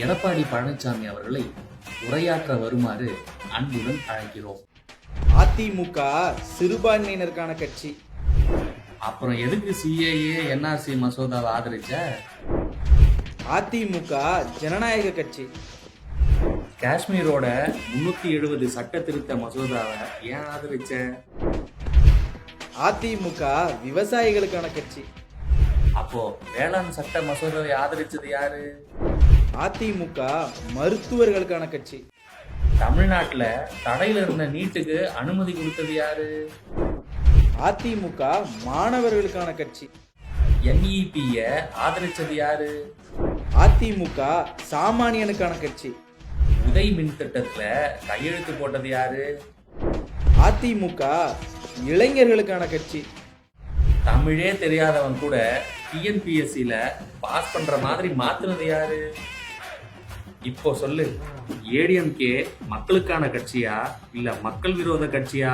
எடப்பாடி பழனிசாமி அவர்களை உரையாற்ற வருமாறு அன்புடன் அழைக்கிறோம். அதிமுக சிறுபான்மையினருக்கான கட்சி. அப்புறம் எதுக்கு சிஏஏ என்ஆர்சி மசோதாவை ஆதரிச்ச? அதிமுக ஜனநாயக கட்சி. காஷ்மீரோட 370 சட்ட திருத்த மசோதாவை ஏன் ஆதரிச்ச? அதிமுக விவசாயிகளுக்கான கட்சி. அப்போ வேளாண் சட்ட மசோதாவை ஆதரிச்சது யாரு? அதிமுக மருத்துவர்களுக்கான கட்சி. தமிழ்நாட்டுல தடையில இருந்த நீட்டுக்கு அனுமதி கொடுத்தது யாரு? அதிமுக மாணவர்களுக்கான கட்சி. NEP-ய ஆதரிச்சது யாரு? அதிமுக சாமானியனுக்கான கட்சி. உதய் மின் திட்டத்துல கையெழுத்து போட்டது யாரு? அதிமுக இளைஞர்களுக்கான கட்சி. தமிழே தெரியாதவன் கூட TNPSC-ல பாஸ் பண்ற மாதிரி மாத்துனது யாரு? இப்போ சொல்லு, ADMK மக்களுக்கான கட்சியா இல்ல மக்கள் விரோத கட்சியா?